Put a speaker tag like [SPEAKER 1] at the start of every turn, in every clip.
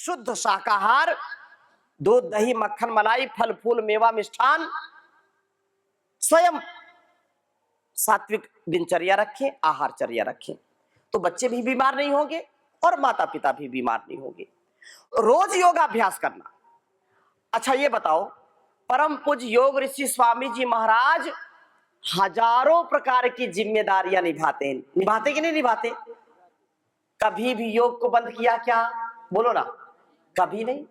[SPEAKER 1] शुद्ध शाकाहार, दूध दही मक्खन मलाई फल फूल मेवा मिष्ठान, स्वयं सात्विक दिनचर्या रखें, आहारचर्या रखें, तो बच्चे भी बीमार नहीं होंगे और माता पिता भी बीमार नहीं होंगे। रोज योगाभ्यास करना। अच्छा ये बताओ, परम पूज्य योग ऋषि स्वामी जी महाराज हजारों प्रकार की जिम्मेदारियां निभाते हैं, निभाते कि नहीं निभाते? कभी भी योग को बंद किया क्या? बोलो ना, कभी नहीं।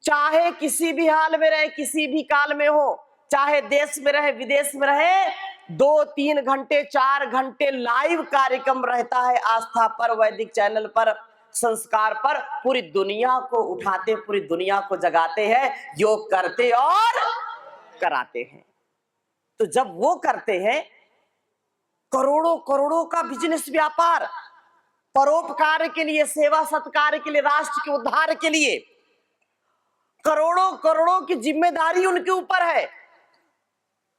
[SPEAKER 1] चाहे किसी भी हाल में रहे, किसी भी काल में हो, चाहे देश में रहे विदेश में रहे, 2-3 घंटे 4 घंटे लाइव कार्यक्रम रहता है आस्था पर, वैदिक चैनल पर, संस्कार पर, पूरी दुनिया को उठाते, पूरी दुनिया को जगाते हैं, योग करते और कराते हैं। तो जब वो करते हैं, करोड़ों करोड़ों का बिजनेस व्यापार, परोपकार के लिए, सेवा सत्कार के लिए, राष्ट्र के उद्धार के लिए करोड़ों करोड़ों की जिम्मेदारी उनके ऊपर है।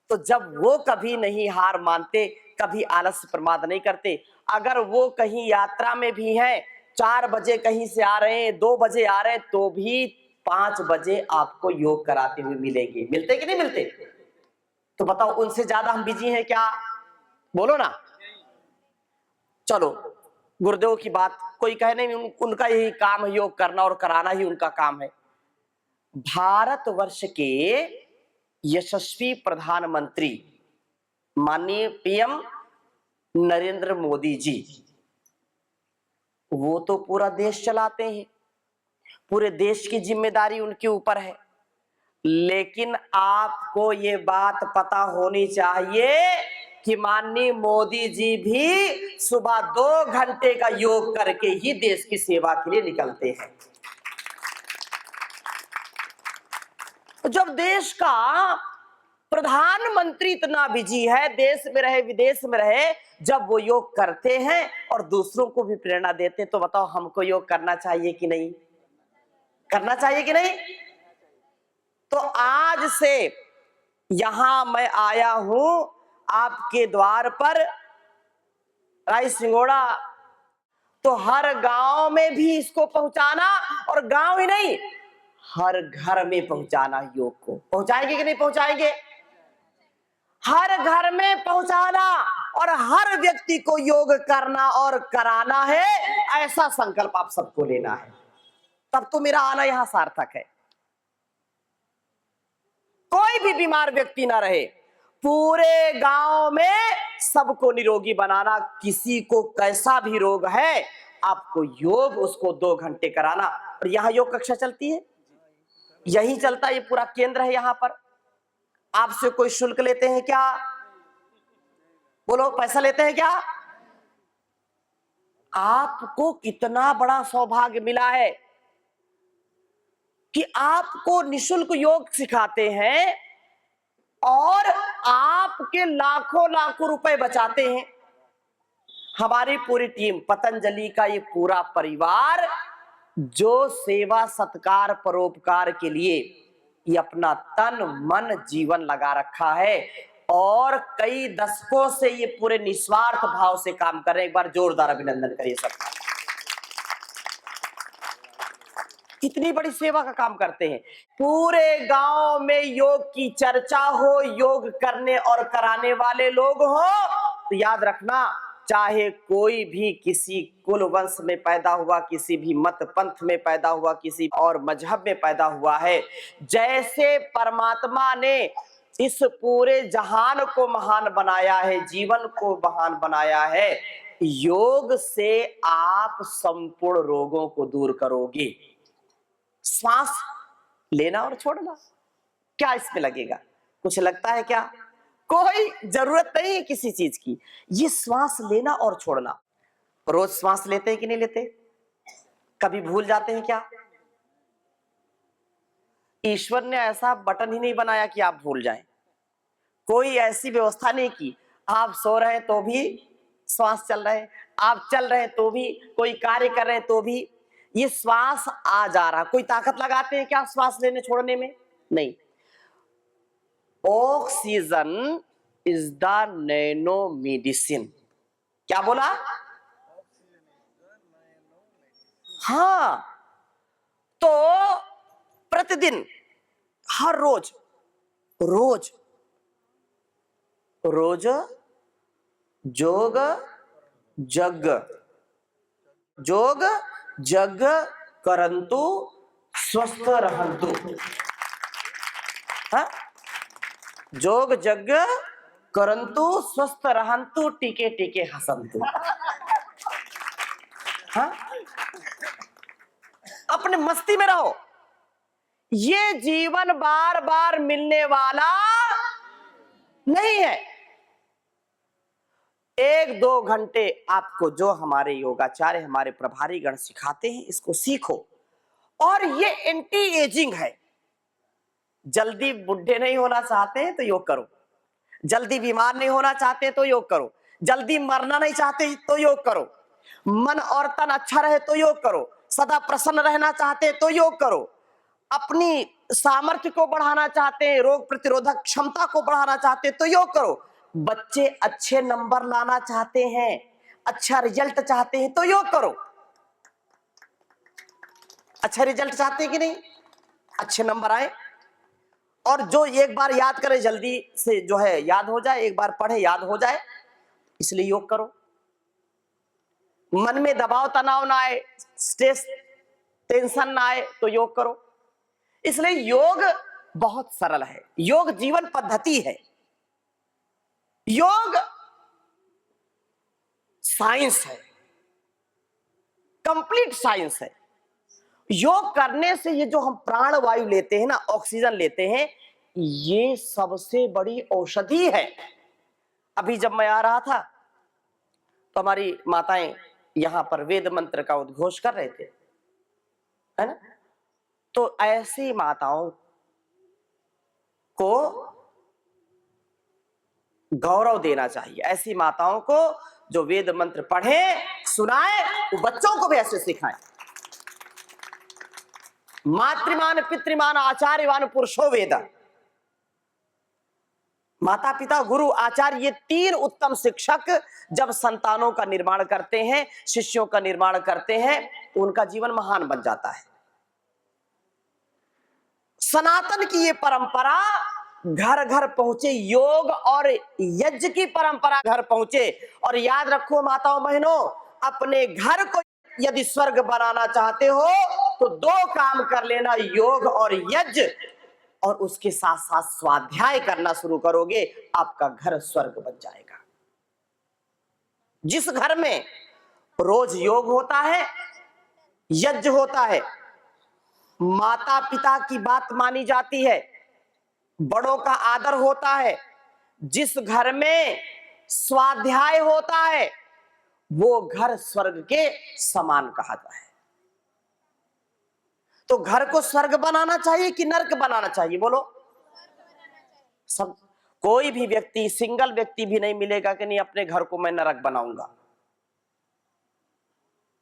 [SPEAKER 1] तो जब वो कभी नहीं हार मानते, कभी आलस्य प्रमाद नहीं करते, अगर वो कहीं यात्रा में भी हैं, 4 बजे कहीं से आ रहे हैं, 2 बजे आ रहे हैं, तो भी 5 बजे आपको योग कराते हुए मिलेंगे। मिलते कि नहीं मिलते? तो बताओ, उनसे ज्यादा हम बिजी हैं क्या? बोलो ना। चलो, गुरुदेव की बात कोई कहे नहीं, उनका यही काम है, योग करना और कराना ही उनका काम है। भारतवर्ष के यशस्वी प्रधानमंत्री माननीय पीएम नरेंद्र मोदी जी, वो तो पूरा देश चलाते हैं, पूरे देश की जिम्मेदारी उनके ऊपर है। लेकिन आपको ये बात पता होनी चाहिए कि माननीय मोदी जी भी सुबह 2 घंटे का योग करके ही देश की सेवा के लिए निकलते हैं। जब देश का प्रधानमंत्री इतना बिजी है, देश में रहे विदेश में रहे, जब वो योग करते हैं और दूसरों को भी प्रेरणा देते, तो बताओ हमको योग करना चाहिए कि नहीं? करना चाहिए कि नहीं? तो आज से यहां मैं आया हूं आपके द्वार पर, राय सिंगोड़ा, तो हर गांव में भी इसको पहुंचाना, और गांव ही नहीं, हर घर में पहुंचाना। योग को पहुंचाएंगे कि नहीं पहुंचाएंगे? हर घर में पहुंचाना और हर व्यक्ति को योग करना और कराना है, ऐसा संकल्प आप सबको लेना है। तब तो मेरा आना यहां सार्थक है। कोई भी बीमार व्यक्ति ना रहे, पूरे गांव में सबको निरोगी बनाना। किसी को कैसा भी रोग है, आपको योग उसको 2 घंटे कराना। और यहां योग कक्षा चलती है, यही चलता है, ये पूरा केंद्र है यहां पर। आपसे कोई शुल्क लेते हैं क्या? बोलो, पैसा लेते हैं क्या? आपको कितना बड़ा सौभाग्य मिला है कि आपको निशुल्क योग सिखाते हैं और आपके लाखों लाखों रुपए बचाते हैं। हमारी पूरी टीम, पतंजलि का ये पूरा परिवार, जो सेवा सत्कार परोपकार के लिए ये अपना तन मन जीवन लगा रखा है, और कई दशकों से ये पूरे निस्वार्थ भाव से काम कर रहे हैं। एक बार जोरदार अभिनंदन करिए सबका। कितनी बड़ी सेवा का काम करते हैं। पूरे गांव में योग की चर्चा हो, योग करने और कराने वाले लोग हो, तो याद रखना, चाहे कोई भी किसी कुल वंश में पैदा हुआ, किसी भी मत पंथ में पैदा हुआ, किसी और मजहब में पैदा हुआ है, जैसे परमात्मा ने इस पूरे जहान को महान बनाया है, जीवन को महान बनाया है, योग से आप संपूर्ण रोगों को दूर करोगे। श्वास लेना और छोड़ना, क्या इसमें लगेगा? कुछ लगता है क्या? कोई जरूरत नहीं है किसी चीज की। ये श्वास लेना और छोड़ना। रोज श्वास लेते हैं कि नहीं लेते? कभी भूल जाते हैं क्या? ईश्वर ने ऐसा बटन ही नहीं बनाया कि आप भूल जाएं। कोई ऐसी व्यवस्था नहीं की, आप सो रहे हैं तो भी श्वास चल रहे हैं, आप चल रहे हैं तो भी, कोई कार्य कर रहे हैं तो भी ये श्वास आ जा रहा। कोई ताकत लगाते हैं क्या श्वास लेने छोड़ने में? नहीं। Oxygen is the nano medicine. क्या बोला? हाँ, तो प्रतिदिन, हर रोज रोज रोज जोग जग, जोग जग करंतु स्वस्थ रहंतु। हाँ? जोग जग करंतु स्वस्थ रहंतु, टीके टीके हसंतु। हाँ? अपने मस्ती में रहो। ये जीवन बार बार मिलने वाला नहीं है। 1-2 घंटे आपको जो हमारे योगाचार्य, हमारे प्रभारी गण सिखाते हैं, इसको सीखो। और ये एंटी एजिंग है। जल्दी बुढ़े नहीं होना चाहते हैं तो योग करो, जल्दी बीमार नहीं होना चाहते तो योग करो, जल्दी मरना नहीं चाहते तो योग करो, मन और तन अच्छा रहे तो योग करो, सदा प्रसन्न रहना चाहते तो योग करो, अपनी सामर्थ्य को बढ़ाना चाहते हैं, रोग प्रतिरोधक क्षमता को बढ़ाना चाहते हैं तो योग करो, बच्चे अच्छे नंबर लाना चाहते हैं, अच्छा रिजल्ट चाहते हैं तो योग करो। अच्छा रिजल्ट चाहते हैं कि नहीं? अच्छे नंबर आए, और जो एक बार याद करे जल्दी से जो है याद हो जाए, एक बार पढ़े याद हो जाए, इसलिए योग करो। मन में दबाव तनाव ना आए, स्ट्रेस टेंशन ना आए तो योग करो। इसलिए योग बहुत सरल है, योग जीवन पद्धति है, योग साइंस है, कंप्लीट साइंस है। योग करने से ये जो हम प्राण वायु लेते हैं ना, ऑक्सीजन लेते हैं, ये सबसे बड़ी औषधि है। अभी जब मैं आ रहा था तो हमारी माताएं यहां पर वेद मंत्र का उद्घोष कर रहे थे, है ना? तो ऐसी माताओं को गौरव देना चाहिए, ऐसी माताओं को जो वेद मंत्र पढ़े सुनाए, वो बच्चों को भी ऐसे सिखाएं। मातृमान पितृमान आचार्यवान पुरुषो वेद। माता पिता गुरु आचार्य, ये 3 उत्तम शिक्षक जब संतानों का निर्माण करते हैं, शिष्यों का निर्माण करते हैं, उनका जीवन महान बन जाता है। सनातन की ये परंपरा घर घर पहुंचे, योग और यज्ञ की परंपरा घर पहुंचे। और याद रखो माताओं बहनों, अपने घर को यदि स्वर्ग बनाना चाहते हो तो 2 काम कर लेना, योग और यज्ञ, और उसके साथ साथ स्वाध्याय करना शुरू करोगे, आपका घर स्वर्ग बन जाएगा। जिस घर में रोज योग होता है, यज्ञ होता है, माता पिता की बात मानी जाती है, बड़ों का आदर होता है, जिस घर में स्वाध्याय होता है, वो घर स्वर्ग के समान कहा जाता है। तो घर को स्वर्ग बनाना चाहिए कि नरक बनाना चाहिए? बोलो। सब, कोई भी व्यक्ति, सिंगल व्यक्ति भी नहीं मिलेगा कि नहीं अपने घर को मैं नरक बनाऊंगा।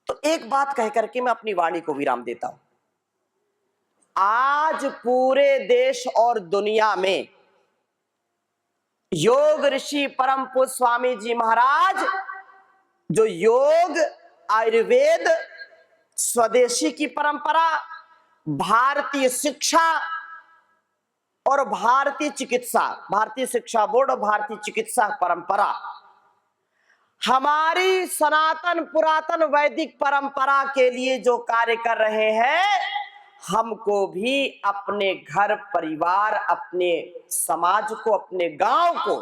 [SPEAKER 1] तो एक बात कह करके मैं अपनी वाणी को विराम देता हूं। आज पूरे देश और दुनिया में योग ऋषि परम पूज्य स्वामी जी महाराज जो योग, आयुर्वेद, स्वदेशी की परंपरा, भारतीय शिक्षा और भारतीय चिकित्सा, भारतीय शिक्षा बोर्ड और भारतीय चिकित्सा परंपरा, हमारी सनातन पुरातन वैदिक परंपरा के लिए जो कार्य कर रहे हैं, हमको भी अपने घर परिवार, अपने समाज को, अपने गांव को,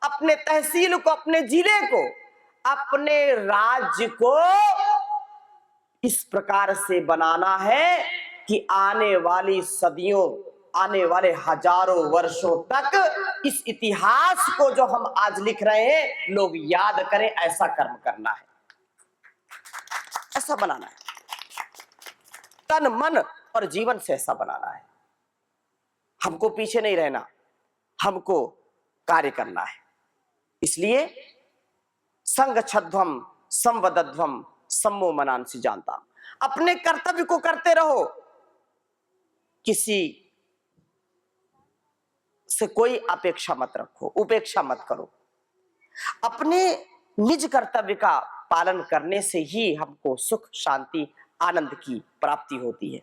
[SPEAKER 1] अपने तहसील को, अपने जिले को, अपने राज्य को इस प्रकार से बनाना है कि आने वाली सदियों, आने वाले हजारों वर्षों तक इस इतिहास को जो हम आज लिख रहे हैं लोग याद करें। ऐसा कर्म करना है, ऐसा बनाना है, तन मन और जीवन से ऐसा बनाना है। हमको पीछे नहीं रहना, हमको कार्य करना है। इसलिए संगच्छध्वम संवदध्वम सम्मो मनांसि जानता, अपने कर्तव्य को करते रहो, किसी से कोई अपेक्षा मत रखो, उपेक्षा मत करो। अपने निज कर्तव्य का पालन करने से ही हमको सुख, शांति, आनंद की प्राप्ति होती है।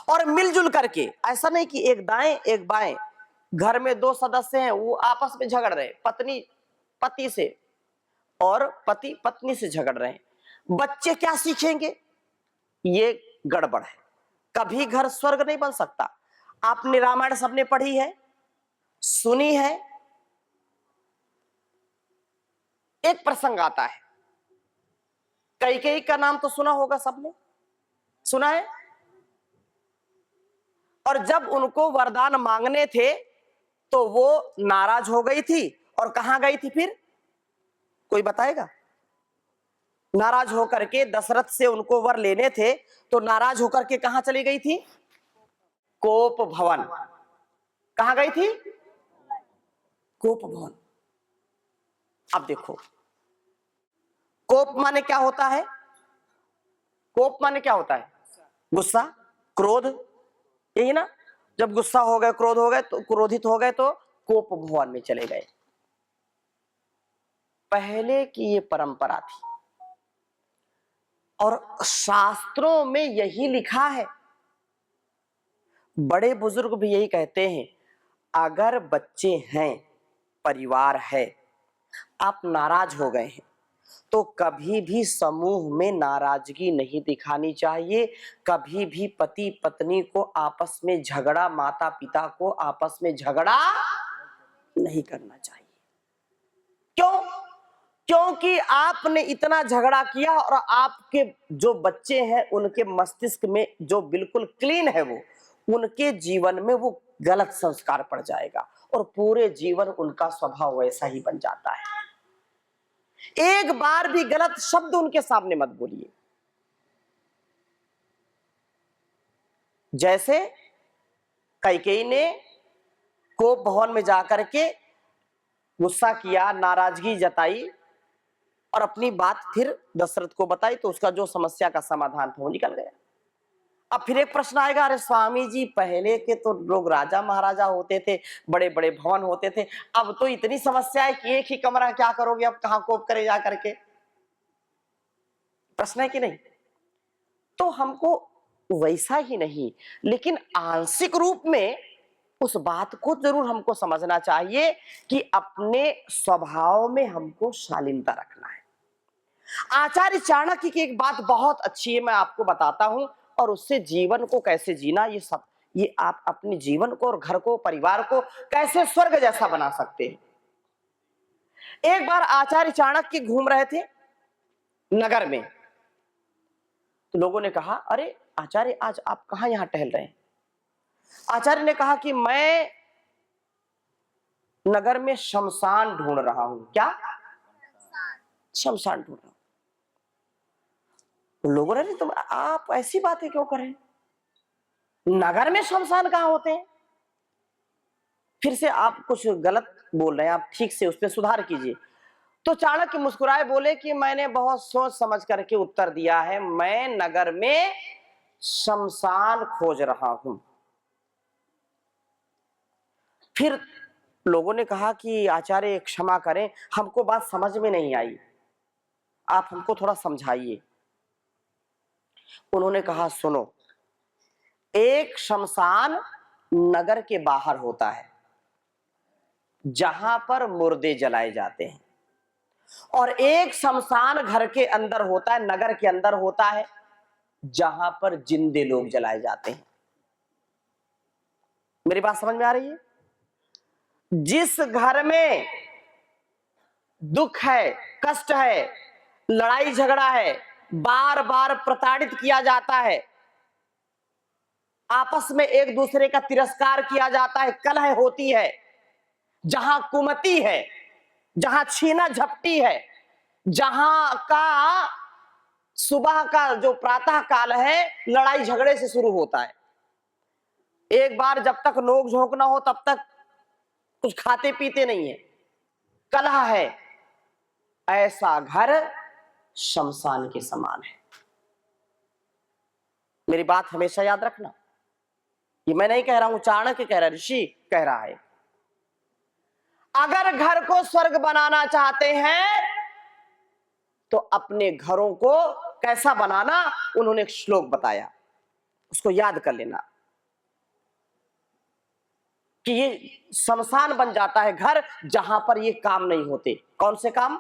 [SPEAKER 1] और मिलजुल करके, ऐसा नहीं कि एक दाएं एक बाएं, घर में दो सदस्य हैं वो आपस में झगड़ रहे, पत्नी पति से और पति पत्नी से झगड़ रहे हैं, बच्चे क्या सीखेंगे? ये गड़बड़ है। कभी घर स्वर्ग नहीं बन सकता। आपने रामायण सबने पढ़ी है, सुनी है। एक प्रसंग आता है, कैकेयी का नाम तो सुना होगा सबने, सुना है। और जब उनको वरदान मांगने थे तो वो नाराज हो गई थी और कहां गई थी फिर, कोई बताएगा? नाराज होकर के दशरथ से उनको वर लेने थे तो नाराज होकर के कहां चली गई थी? कोप भवन। कहां गई थी? कोप भवन। अब देखो, कोप माने क्या होता है? कोप माने क्या होता है? गुस्सा, क्रोध, यही ना। जब गुस्सा हो गए, क्रोध हो गए, तो क्रोधित हो गए तो कोप भवन में चले गए। पहले की ये परंपरा थी और शास्त्रों में यही लिखा है, बड़े बुजुर्ग भी यही कहते हैं, अगर बच्चे हैं, परिवार है, आप नाराज हो गए हैं तो कभी भी समूह में नाराजगी नहीं दिखानी चाहिए। कभी भी पति पत्नी को आपस में झगड़ा, माता पिता को आपस में झगड़ा नहीं करना चाहिए। क्यों? क्योंकि आपने इतना झगड़ा किया और आपके जो बच्चे हैं उनके मस्तिष्क में जो बिल्कुल क्लीन है, वो उनके जीवन में वो गलत संस्कार पड़ जाएगा और पूरे जीवन उनका स्वभाव वैसा ही बन जाता है। एक बार भी गलत शब्द उनके सामने मत बोलिए। जैसे कैकेयी ने कोप भवन में जाकर के गुस्सा किया, नाराजगी जताई और अपनी बात फिर दशरथ को बताई तो उसका जो समस्या का समाधान था वो निकल गया। अब फिर एक प्रश्न आएगा, अरे स्वामी जी पहले के तो लोग राजा महाराजा होते थे, बड़े बड़े भवन होते थे, अब तो इतनी समस्या है कि एक ही कमरा, क्या करोगे अब, कहां कोप करे जा करके? प्रश्न है कि नहीं? तो हमको वैसा ही नहीं, लेकिन आंशिक रूप में उस बात को जरूर हमको समझना चाहिए कि अपने स्वभाव में हमको शालीनता रखना है। आचार्य चाणक्य की एक बात बहुत अच्छी है, मैं आपको बताता हूं, और उससे जीवन को कैसे जीना, ये आप अपने जीवन को और घर को, परिवार को कैसे स्वर्ग जैसा बना सकते हैं। एक बार आचार्य चाणक्य घूम रहे थे नगर में, तो लोगों ने कहा, अरे आचार्य आज आप कहां यहां टहल रहे हैं? आचार्य ने कहा कि मैं नगर में शमशान ढूंढ रहा हूं। क्या? शमशान ढूंढ रहा हूं। लोगों ने, तुम आप ऐसी बातें क्यों करें, नगर में शमशान कहां होते हैं? फिर से आप कुछ गलत बोल रहे हैं, आप ठीक से उस पर सुधार कीजिए। तो चाणक्य मुस्कुराए बोले कि मैंने बहुत सोच समझ करके उत्तर दिया है, मैं नगर में शमशान खोज रहा हूं। फिर लोगों ने कहा कि आचार्य क्षमा करें, हमको बात समझ में नहीं आई, आप हमको थोड़ा समझाइए। उन्होंने कहा, सुनो, एक शमशान नगर के बाहर होता है जहां पर मुर्दे जलाए जाते हैं, और एक शमशान घर के अंदर होता है, नगर के अंदर होता है, जहां पर जिंदे लोग जलाए जाते हैं। मेरी बात समझ में आ रही है? जिस घर में दुख है, कष्ट है, लड़ाई झगड़ा है, बार बार प्रताड़ित किया जाता है, आपस में एक दूसरे का तिरस्कार किया जाता है, कलह होती है, जहां कुमति है, जहां छीना झपटी है, जहां का सुबह का जो प्रातः काल है लड़ाई झगड़े से शुरू होता है, एक बार जब तक नोक झोंक ना हो तब तक कुछ खाते पीते नहीं है, कलह है, ऐसा घर शमशान के समान है। मेरी बात हमेशा याद रखना, ये मैं नहीं कह रहा हूं, चाणक्य कह रहा है, ऋषि कह रहा है। अगर घर को स्वर्ग बनाना चाहते हैं तो अपने घरों को कैसा बनाना, उन्होंने एक श्लोक बताया। उसको याद कर लेना कि ये शमशान बन जाता है घर जहां पर ये काम नहीं होते। कौन से काम?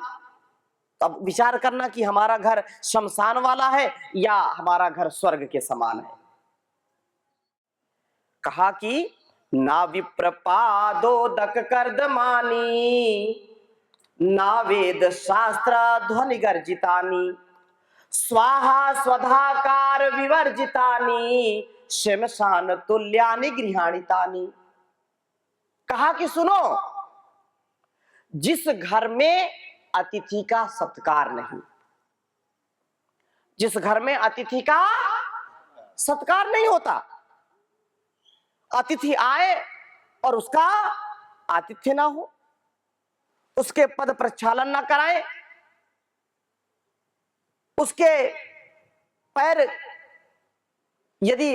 [SPEAKER 1] अब विचार करना कि हमारा घर शमशान वाला है या हमारा घर स्वर्ग के समान है। कहा कि ना विप्रपादोदक कर्दमानी, ना वेद शास्त्र ध्वनि गर्जितानी, स्वाहा स्वधाकार विवर्जितानी, शमशान तुल्यानि गृहाणितानि। कहा कि सुनो, जिस घर में अतिथि का सत्कार नहीं, जिस घर में अतिथि का सत्कार नहीं होता, अतिथि आए और उसका आतिथ्य ना हो, उसके पद प्रक्षालन ना कराए, उसके पैर यदि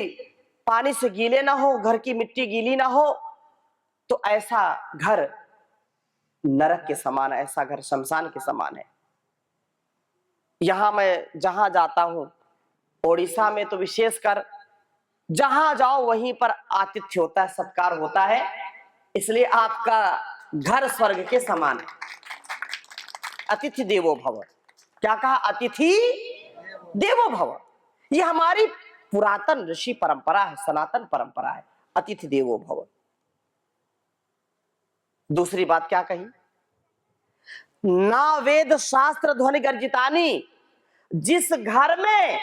[SPEAKER 1] पानी से गीले ना हो, घर की मिट्टी गीली ना हो, तो ऐसा घर नरक के समान है, ऐसा घर शमशान के समान है। यहां मैं जहां जाता हूं, ओडिशा में तो विशेषकर जहां जाओ वहीं पर आतिथ्य होता है, सत्कार होता है, इसलिए आपका घर स्वर्ग के समान है। अतिथि देवो भव। क्या कहा? अतिथि देवो भव। यह हमारी पुरातन ऋषि परंपरा है, सनातन परंपरा है, अतिथि देवो भव। दूसरी बात क्या कही? ना वेद शास्त्र ध्वनि गर्जितानी। जिस घर में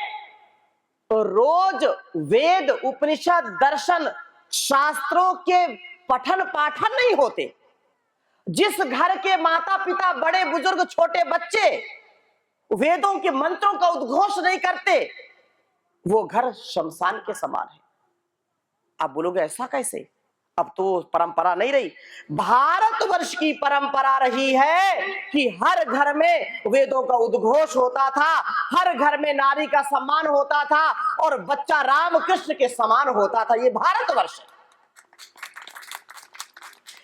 [SPEAKER 1] तो रोज वेद उपनिषद दर्शन शास्त्रों के पठन पाठन नहीं होते, जिस घर के माता पिता बड़े बुजुर्ग छोटे बच्चे वेदों के मंत्रों का उद्घोष नहीं करते, वो घर शमशान के समान है। आप बोलोगे ऐसा कैसे? अब तो परंपरा नहीं रही। भारतवर्ष की परंपरा रही है कि हर घर में वेदों का उद्घोष होता था, हर घर में नारी का सम्मान होता था और बच्चा राम कृष्ण के समान होता था। ये भारतवर्ष है।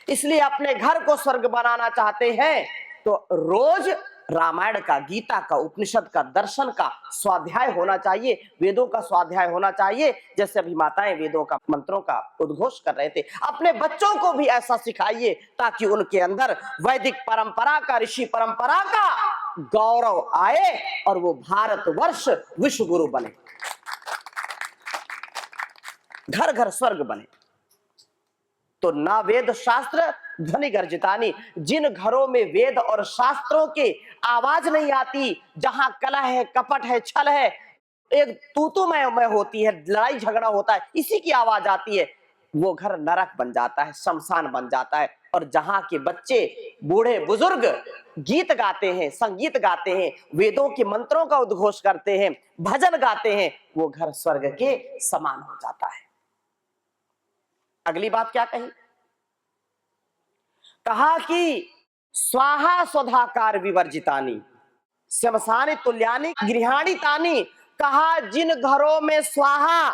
[SPEAKER 1] इसलिए अपने घर को स्वर्ग बनाना चाहते हैं तो रोज रामायण का, गीता का, उपनिषद का, दर्शन का स्वाध्याय होना चाहिए, वेदों का स्वाध्याय होना चाहिए। जैसे अभी माताएं वेदों का, मंत्रों का उद्घोष कर रहे थे, अपने बच्चों को भी ऐसा सिखाइए ताकि उनके अंदर वैदिक परंपरा का, ऋषि परंपरा का गौरव आए और वो भारतवर्ष विश्व गुरु बने, घर घर स्वर्ग बने। तो ना वेद शास्त्र ध्वनि गर्जितानी। जिन घरों में वेद और शास्त्रों के आवाज नहीं आती, जहां कलह है, कपट है, छल है, एक तू मैं होती है, लड़ाई झगड़ा होता है, इसी की आवाज आती है, वो घर नरक बन जाता है, शमशान बन जाता है। और जहां के बच्चे बूढ़े बुजुर्ग गीत गाते हैं, संगीत गाते हैं, वेदों के मंत्रों का उद्घोष करते हैं, भजन गाते हैं, वो घर स्वर्ग के समान हो जाता है। अगली बात क्या कही? कहा कि स्वाहा स्वधाकार विवर्जितानी, शमशानि तुल्यानि गृहाणितानि। कहा जिन घरों में स्वाहा,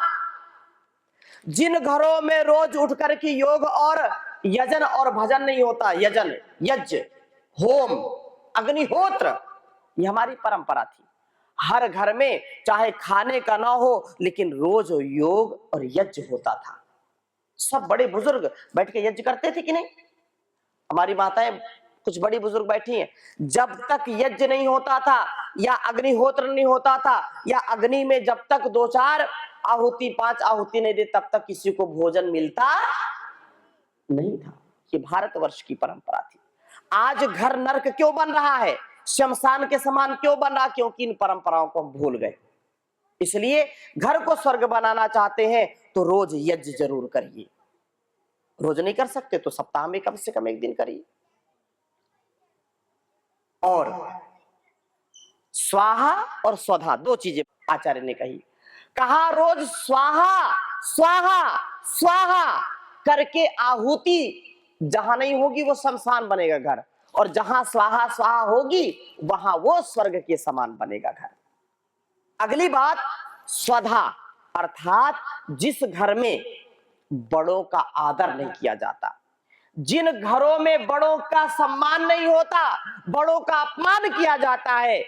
[SPEAKER 1] जिन घरों में रोज उठ करके योग और यजन और भजन नहीं होता, यजन, यज्ञ, होम, अग्निहोत्र, ये हमारी परंपरा थी। हर घर में चाहे खाने का ना हो लेकिन रोज योग और यज्ञ होता था। सब बड़े बुजुर्ग बैठ के यज्ञ करते थे कि नहीं? हमारी माताएं कुछ बड़ी बुजुर्ग बैठी हैं, जब तक यज्ञ नहीं होता था या अग्निहोत्र नहीं होता था या अग्नि में जब तक 2-4 आहुति, 5 आहुति नहीं दे तब तक किसी को भोजन मिलता नहीं था। ये भारतवर्ष की परंपरा थी। आज घर नरक क्यों बन रहा है, शमशान के समान क्यों बन रहा? क्योंकि इन परंपराओं को हम भूल गए। इसलिए घर को स्वर्ग बनाना चाहते हैं तो रोज यज्ञ जरूर करिए। रोज नहीं कर सकते तो सप्ताह में कम से कम एक दिन करिए। और स्वाहा और स्वधा, 2 चीजें आचार्य ने कही। कहा रोज स्वाहा स्वाहा स्वाहा करके आहुति जहां नहीं होगी वो शमशान बनेगा घर, और जहां स्वाहा स्वाहा होगी वहां वो स्वर्ग के समान बनेगा घर। अगली बात स्वधा, अर्थात जिस घर में बड़ों का आदर नहीं किया जाता, जिन घरों में बड़ों का सम्मान नहीं होता, बड़ों का अपमान किया जाता है,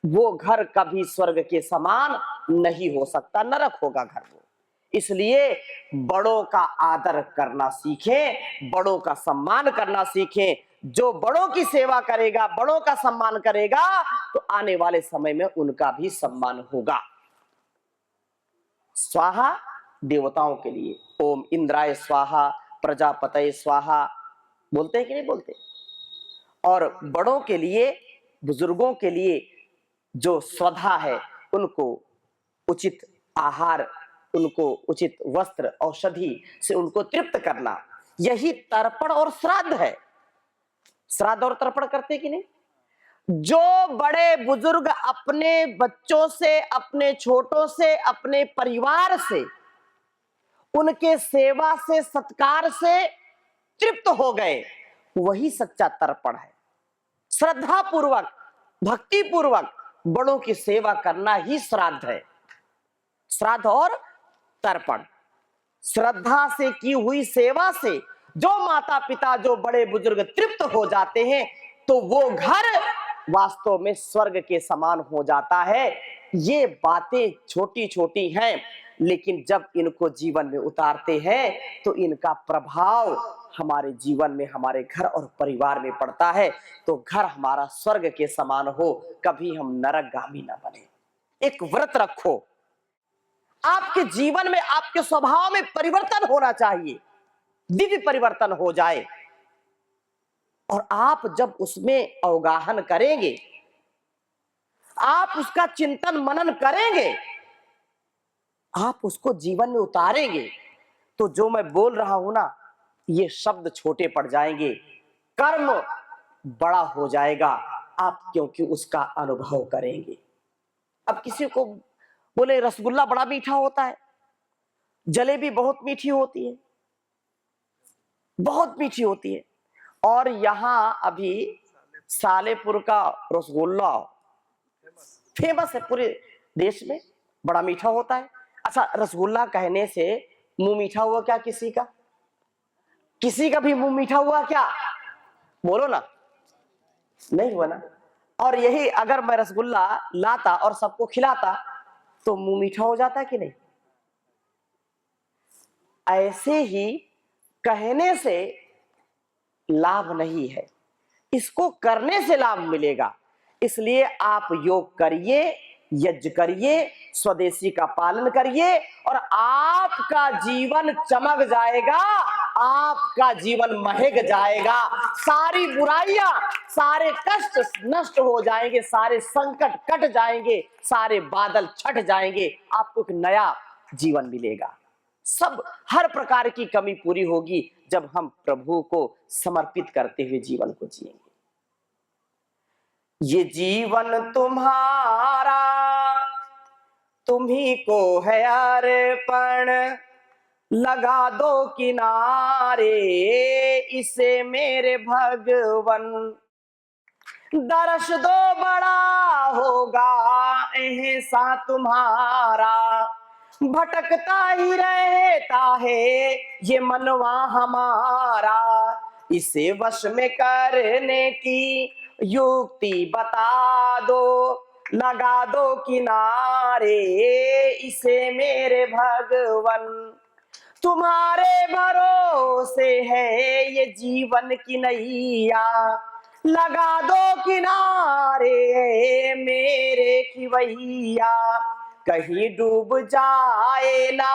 [SPEAKER 1] वो घर कभी स्वर्ग के समान नहीं हो सकता, नरक होगा घर वो। इसलिए बड़ों का आदर करना सीखें, बड़ों का सम्मान करना सीखें। जो बड़ों की सेवा करेगा, बड़ों का सम्मान करेगा, तो आने वाले समय में उनका भी सम्मान होगा। स्वाहा देवताओं के लिए, ओम इंद्राय स्वाहा, प्रजापतये स्वाहा, बोलते हैं कि नहीं बोलते। और बड़ों के लिए, बुजुर्गों के लिए जो स्वधा है, उनको उचित आहार, उनको उचित वस्त्र, औषधि से उनको तृप्त करना, यही तर्पण और श्राद्ध है। श्राद्ध और तर्पण करते कि नहीं। जो बड़े बुजुर्ग अपने बच्चों से, अपने छोटों से, अपने परिवार से, उनके सेवा से, सत्कार से तृप्त हो गए, वही सच्चा तर्पण है। श्रद्धा पूर्वक, भक्ति पूर्वक बड़ों की सेवा करना ही श्राद्ध है। श्राद्ध और तर्पण, श्रद्धा से की हुई सेवा से जो माता पिता, जो बड़े बुजुर्ग तृप्त हो जाते हैं, तो वो घर वास्तव में स्वर्ग के समान हो जाता है। ये बातें छोटी छोटी हैं, लेकिन जब इनको जीवन में उतारते हैं तो इनका प्रभाव हमारे जीवन में, हमारे घर और परिवार में पड़ता है। तो घर हमारा स्वर्ग के समान हो, कभी हम नरकगामी ना बने। एक व्रत रखो, आपके जीवन में, आपके स्वभाव में परिवर्तन होना चाहिए, दिव्य परिवर्तन हो जाए। और आप जब उसमें अवगाहन करेंगे, आप उसका चिंतन मनन करेंगे, आप उसको जीवन में उतारेंगे, तो जो मैं बोल रहा हूं ना, ये शब्द छोटे पड़ जाएंगे, कर्म बड़ा हो जाएगा आप, क्योंकि उसका अनुभव करेंगे। अब किसी को बोले रसगुल्ला बड़ा मीठा होता है, जलेबी बहुत मीठी होती है, बहुत मीठी होती है। और यहां अभी सालेपुर का रसगुल्ला फेमस है पूरे देश में, बड़ा मीठा होता है। अच्छा, रसगुल्ला कहने से मुंह मीठा हुआ क्या किसी का? किसी का भी मुंह मीठा हुआ क्या? बोलो ना, नहीं हुआ ना। और यही अगर मैं रसगुल्ला लाता और सबको खिलाता तो मुंह मीठा हो जाता कि नहीं? ऐसे ही कहने से लाभ नहीं है, इसको करने से लाभ मिलेगा। इसलिए आप योग करिए, यज्ञ करिए, स्वदेशी का पालन करिए, और आपका जीवन चमक जाएगा, आपका जीवन महक जाएगा। सारी बुराइयां, सारे कष्ट नष्ट हो जाएंगे, सारे संकट कट जाएंगे, सारे बादल छट जाएंगे, आपको एक नया जीवन मिलेगा। सब, हर प्रकार की कमी पूरी होगी जब हम प्रभु को समर्पित करते हुए जीवन को जिएंगे। ये जीवन तुम्हारा, तुम्ही को है अर्पण, लगा दो किनारे इसे मेरे भगवन। दर्श दो बड़ा होगा ऐसा तुम्हारा, भटकता ही रहता है ये मनवा हमारा। इसे वश में करने की युक्ति बता दो, लगा दो किनारे इसे मेरे भगवन। तुम्हारे भरोसे है ये जीवन की नैया, लगा दो किनारे मेरे खिवैया। कहीं डूब जाए ना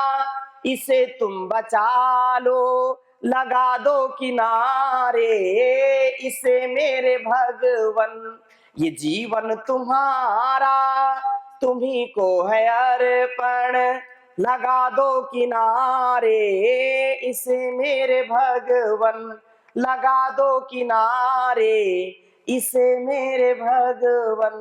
[SPEAKER 1] इसे तुम बचा लो, लगा दो किनारे इसे मेरे भगवन। ये जीवन तुम्हारा, तुम्ही को है अर्पण, लगा दो किनारे इसे मेरे भगवन। लगा दो किनारे इसे मेरे भगवन।